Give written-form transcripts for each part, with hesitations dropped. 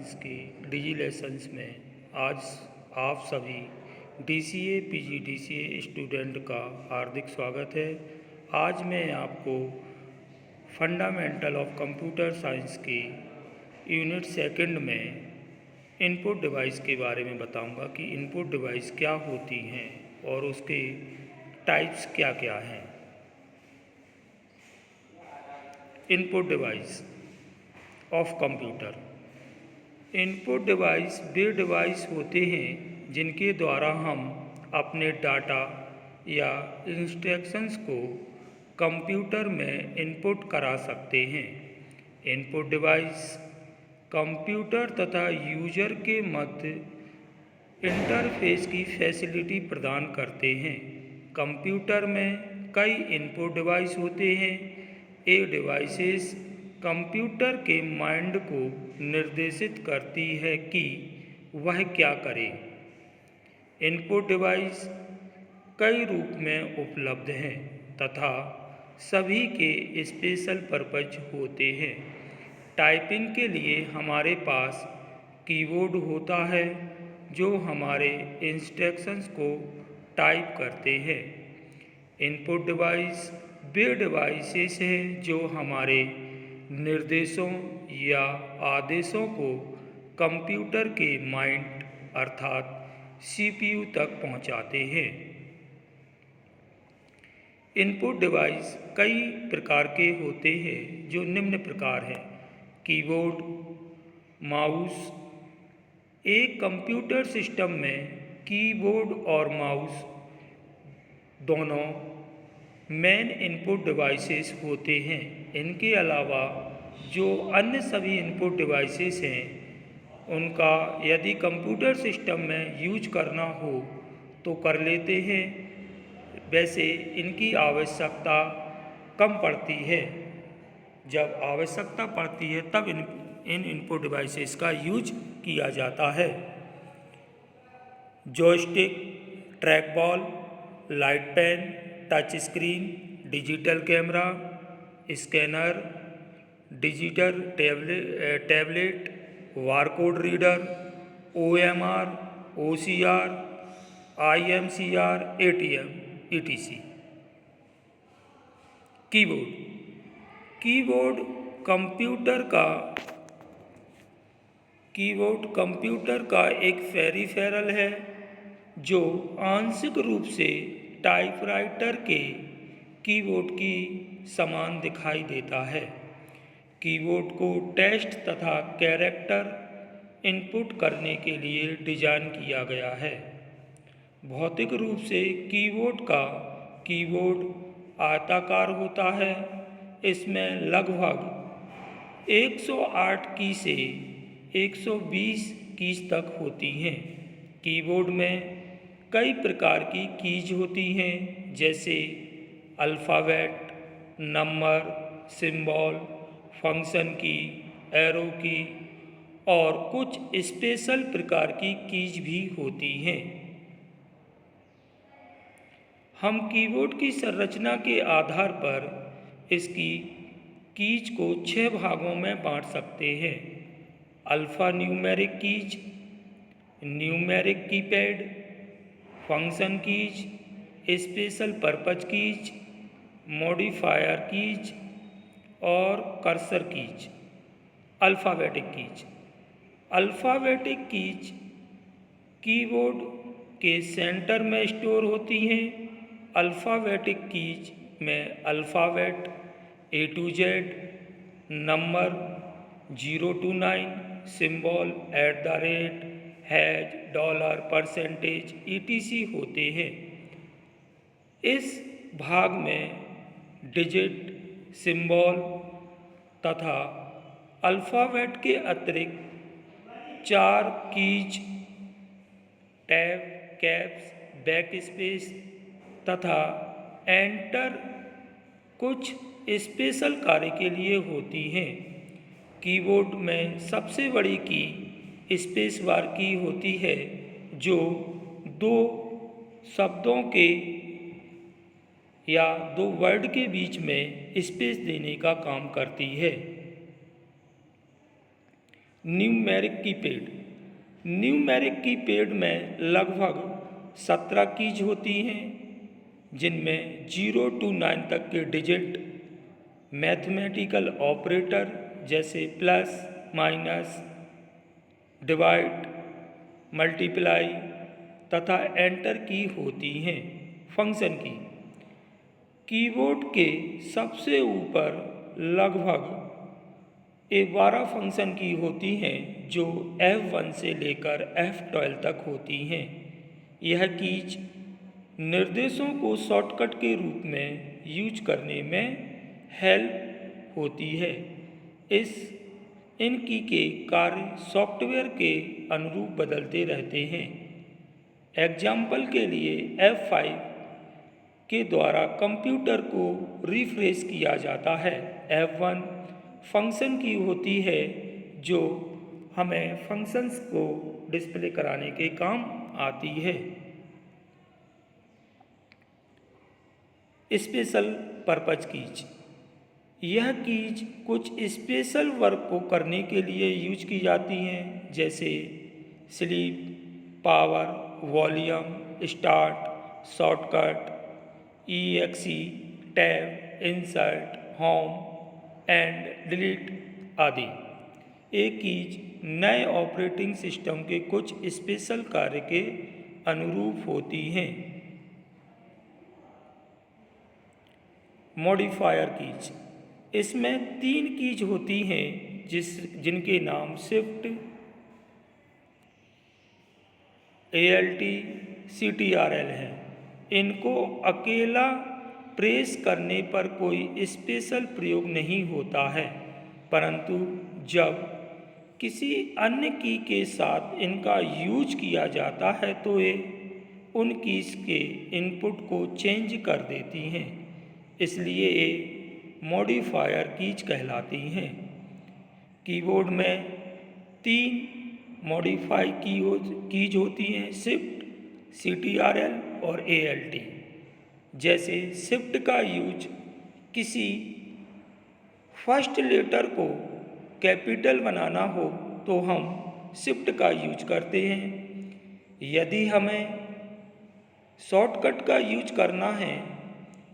Science के डिजी lessons में आज आप सभी DCA PG DCA स्टूडेंट का हार्दिक स्वागत है। आज मैं आपको फंडामेंटल ऑफ कंप्यूटर साइंस की यूनिट सेकंड में इनपुट डिवाइस के बारे में बताऊंगा कि इनपुट डिवाइस क्या होती हैं और उसके टाइप्स क्या क्या हैं। Input device of computer. Input device way device होते हैं जिनके द्वारा हम अपने डाटा या इंस्ट्रक्शंस को कंप्यूटर में इनपुट करा सकते हैं। इनपुट डिवाइस कंप्यूटर तथा यूजर के मध्य इंटरफेस की फैसिलिटी प्रदान करते हैं। कंप्यूटर में कई इनपुट डिवाइस होते हैं। ये डिवाइसेस कंप्यूटर के माइंड को निर्देशित करती है कि वह क्या करे। इनपुट डिवाइस कई रूप में उपलब्ध हैं तथा सभी के स्पेशल पर्पज होते हैं। टाइपिंग के लिए हमारे पास कीबोर्ड होता है जो हमारे इंस्ट्रक्शंस को टाइप करते हैं। इनपुट डिवाइस वे डिवाइसेस हैं जो हमारे निर्देशों या आदेशों को कंप्यूटर के माइंड अर्थात CPU तक पहुंचाते हैं। इनपुट डिवाइस कई प्रकार के होते हैं जो निम्न प्रकार हैं। Keyboard, mouse. एक कंप्यूटर सिस्टम में कीबोर्ड और माउस दोनों मेन इनपुट डिवाइसेस होते हैं। इनके अलावा जो अन्य सभी इनपुट डिवाइसेस हैं उनका यदि कंप्यूटर सिस्टम में यूज करना हो तो कर लेते हैं। वैसे इनकी आवश्यकता कम पड़ती है। जब आवश्यकता पड़ती है तब इन इनपुट डिवाइसेस का यूज किया जाता है। Joystick, track ball, light pen, touch screen, digital camera, scanner, digital tablet, barcode reader, OMR, OCR, IMCR, ATM, ETC। Keyboard. Keyboard computer का एक पेरिफेरल है जो आंशिक रूप से टाइपराइटर के कीबोर्ड की समान दिखाई देता है। कीबोर्ड को टेक्स्ट तथा कैरेक्टर इनपुट करने के लिए डिजाइन किया गया है। भौतिक रूप से कीबोर्ड आयताकार होता है। इसमें लगभग 108 की से 120 कीज तक होती हैं। कीबोर्ड में कई प्रकार की कीज होती हैं जैसे अल्फ़ाबेट, नंबर, सिंबल, फंक्शन की, एरो की और कुछ स्पेशल प्रकार की कीज भी होती हैं। हम कीबोर्ड की संरचना के आधार पर इसकी कीज को 6 भागों में बांट सकते हैं। Alpha numeric keys, numeric keypad, function keys, special purpose keys, modifier keys और cursor keys. Alphabetic keys. Alphabetic keys keyboard के सेंटर में स्टोर होती हैं। अल्फ़ाबेटिक कीज में alphabet A to Z, number 0 to 9, symbol @ hash, dollar, percentage ETC होते हैं। इस भाग में डिजिट, सिंबल तथा अल्फ़ाबेट के अतिरिक्त 4 कीज टैब, कैप्स, बैकस्पेस तथा एंटर कुछ स्पेशल कार्य के लिए होती हैं। कीबोर्ड में सबसे बड़ी की स्पेस बार की होती है जो 2 शब्दों के या 2 वर्ड के बीच में स्पेस देने का काम करती है। Numeric keypad. न्यूमेरिक कीपैड में लगभग 17 कीज होती हैं, जिनमें 0 to 9 तक के डिजिट, मैथमेटिकल ऑपरेटर जैसे प्लस, माइनस, डिवाइड, मल्टीप्लाई तथा एंटर की होती हैं। फंक्शन की कीबोर्ड के सबसे ऊपर लगभग 12 फंक्शन की होती हैं, जो F1 से लेकर F12 तक होती हैं। यह कीज निर्देशों को शॉर्टकट के रूप में यूज करने में हेल्प होती है। इन की के कार्य सॉफ्टवेयर के अनुरूप बदलते रहते हैं। एग्जाम्पल के लिए F5 के द्वारा कंप्यूटर को रिफ्रेश किया जाता है। F1 फंक्शन की होती है, जो हमें फंक्शंस को डिस्प्ले कराने के काम आती है। Special purpose keys. यह कीज कुछ स्पेशल वर्क को करने के लिए यूज की जाती हैं, जैसे sleep, power, volume, start, shortcut, EXE, tab, insert, home and delete आदि। एक कीज नए ऑपरेटिंग सिस्टम के कुछ स्पेशल कार्य के अनुरूप होती हैं। Modifier keys. इसमें 3 कीज होती हैं, जिनके नाम शिफ्ट, ALT, CTRL हैं। इनको अकेला प्रेस करने पर कोई स्पेशल प्रयोग नहीं होता है, परंतु जब किसी अन्य की के साथ इनका यूज किया जाता है तो ये उन कीज के इनपुट को चेंज कर देती हैं, इसलिए ये मॉडिफायर कीज कहलाती हैं। कीबोर्ड में 3 मॉडिफाई कीज होती हैं, शिफ्ट, CTRL और ALT। जैसे शिफ्ट का यूज किसी फर्स्ट लेटर को कैपिटल बनाना हो तो हम शिफ्ट का यूज करते हैं। यदि हमें शॉर्टकट का यूज करना है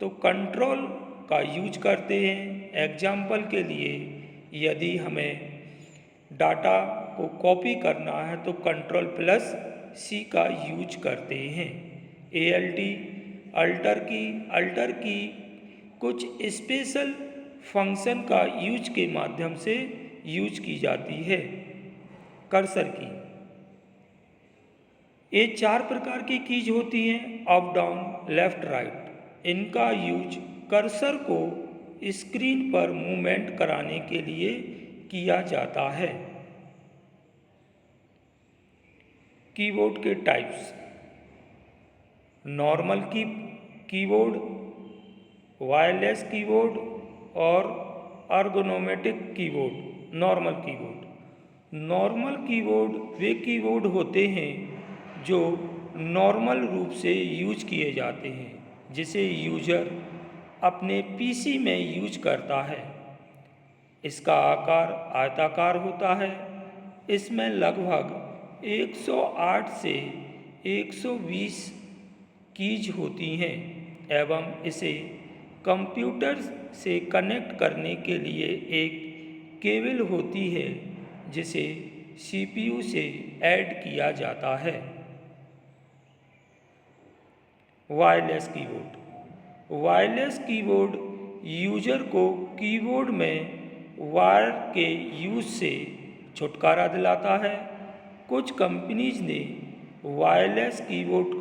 तो कंट्रोल का यूज करते हैं। एग्जाम्पल के लिए यदि हमें डाटा को कॉपी करना है तो Ctrl+C का यूज करते हैं। ALT, अल्टर की कुछ स्पेशल फंक्शन का यूज के माध्यम से यूज की जाती है। कर्सर की, ये 4 प्रकार की कीज होती हैं, अप, डाउन, लेफ्ट, राइट। इनका यूज कर्सर को स्क्रीन पर मूवमेंट कराने के लिए किया जाता है। कीबोर्ड के types: normal keyboard, wireless keyboard और एर्गोनोमेटिक कीबोर्ड। नॉर्मल कीबोर्ड वे कीबोर्ड होते हैं जो नॉर्मल रूप से यूज किए जाते हैं, जिसे यूजर अपने PC में यूज करता है। इसका आकार आयताकार होता है। इसमें लगभग 108 से 120 कीज होती हैं एवं इसे कंप्यूटर से कनेक्ट करने के लिए एक केबल होती है, जिसे CPU से ऐड किया जाता है। वायरलेस कीबोर्ड यूजर को कीबोर्ड में वायर के यूज से छुटकारा दिलाता है। कुछ कंपनीज ने वायरलेस कीबोर्ड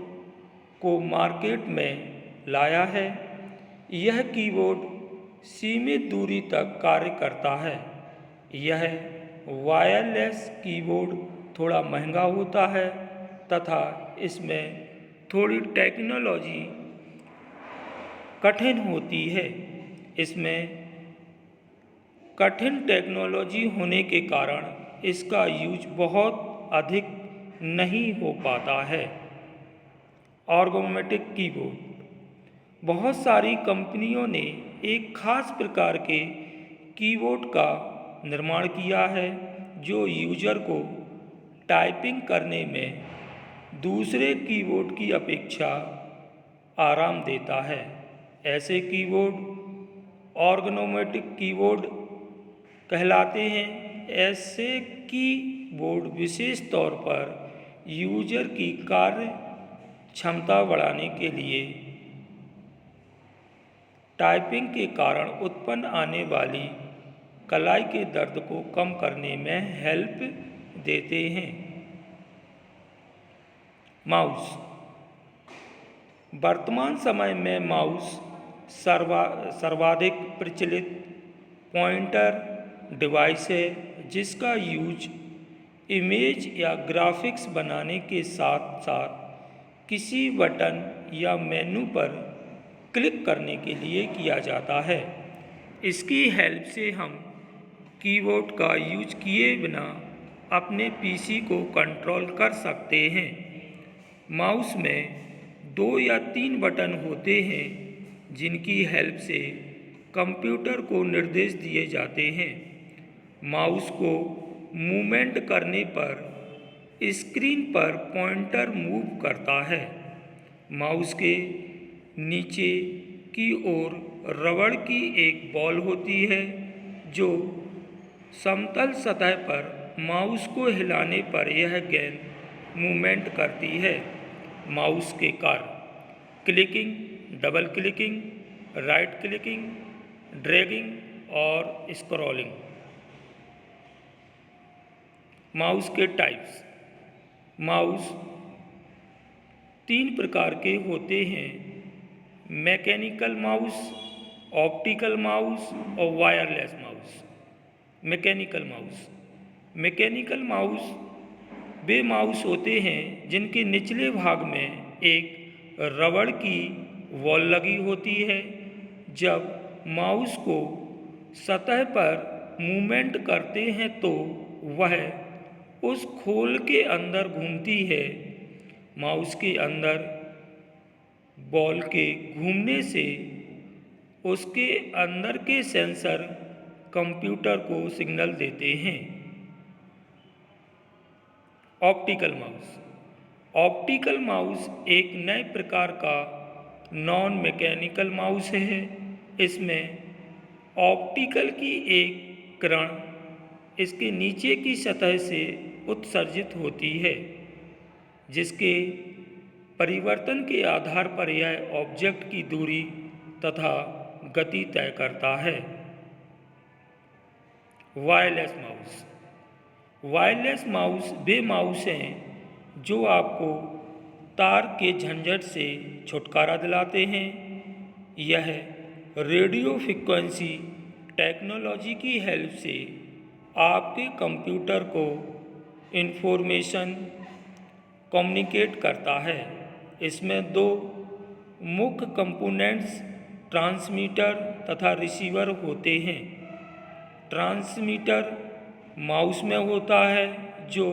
को मार्केट में लाया है। यह कीबोर्ड सीमित दूरी तक कार्य करता है। यह वायरलेस कीबोर्ड थोड़ा महंगा होता है तथा इसमें थोड़ी टेक्नोलॉजी कठिन होती है। इसमें कठिन टेक्नोलॉजी होने के कारण इसका यूज बहुत अधिक नहीं हो पाता है। एर्गोनोमेटिक कीबोर्ड: बहुत सारी कंपनियों ने एक खास प्रकार के कीबोर्ड का निर्माण किया है, जो यूजर को टाइपिंग करने में दूसरे कीबोर्ड की अपेक्षा आराम देता है। ऐसे कीबोर्ड ऑर्गनोमेटिक कीबोर्ड कहलाते हैं। ऐसे कीबोर्ड विशेष तौर पर यूजर की कार्य क्षमता बढ़ाने के लिए टाइपिंग के कारण उत्पन्न आने वाली कलाई के दर्द को कम करने में हेल्प देते हैं। माउस। वर्तमान समय में माउस सर्वाधिक प्रचलित पॉइंटर डिवाइस है, जिसका यूज इमेज या ग्राफिक्स बनाने के साथ साथ किसी बटन या मेनू पर क्लिक करने के लिए किया जाता है। इसकी हेल्प से हम कीबोर्ड का यूज किए बिना अपने पीसी को कंट्रोल कर सकते हैं। माउस में 2 या 3 बटन होते हैं, जिनकी हेल्प से कंप्यूटर को निर्देश दिए जाते हैं। माउस को मूवमेंट करने पर स्क्रीन पर पॉइंटर मूव करता है। माउस के नीचे की ओर रबड़ की एक बॉल होती है, जो समतल सतह पर माउस को हिलाने पर यह गेंद मूवमेंट करती है। माउस के कार्य: clicking, double clicking, right clicking, dragging और स्क्रॉलिंग। माउस के टाइप्स: माउस 3 प्रकार के होते हैं: मैकेनिकल माउस, ऑप्टिकल माउस और wireless mouse. Mechanical mouse. Mechanical mouse वे माउस होते हैं जिनके निचले भाग में एक रबड़ की बॉल लगी होती है। जब माउस को सतह पर मूवमेंट करते हैं तो वह उस खोल के अंदर घूमती है। माउस के अंदर बॉल के घूमने से उसके अंदर के सेंसर कंप्यूटर को सिग्नल देते हैं। Optical mouse. ऑप्टिकल माउस एक नए प्रकार का नॉन मैकेनिकल माउस है। इसमें ऑप्टिकल की एक किरण इसके नीचे की सतह से उत्सर्जित होती है, जिसके परिवर्तन के आधार पर यह ऑब्जेक्ट की दूरी तथा गति तय करता है। Wireless mouse. वायरलेस माउस वे माउस हैं जो आपको तार के झंझट से छुटकारा दिलाते हैं। यह रेडियो फ्रीक्वेंसी टेक्नोलॉजी की हेल्प से आपके कंप्यूटर को इन्फॉर्मेशन कम्युनिकेट करता है। इसमें 2 मुख्य कंपोनेंट्स ट्रांसमीटर तथा रिसीवर होते हैं। ट्रांसमीटर माउस में होता है, जो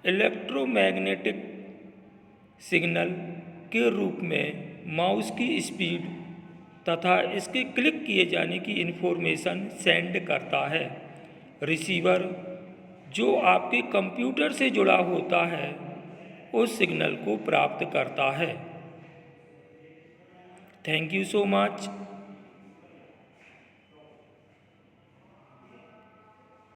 इलेक्ट्रोमैग्नेटिक सिग्नल के रूप में माउस की स्पीड तथा इसके क्लिक किए जाने की इन्फॉर्मेशन सेंड करता है। रिसीवर, जो आपके कंप्यूटर से जुड़ा होता है, उस सिग्नल को प्राप्त करता है। Thank you so much.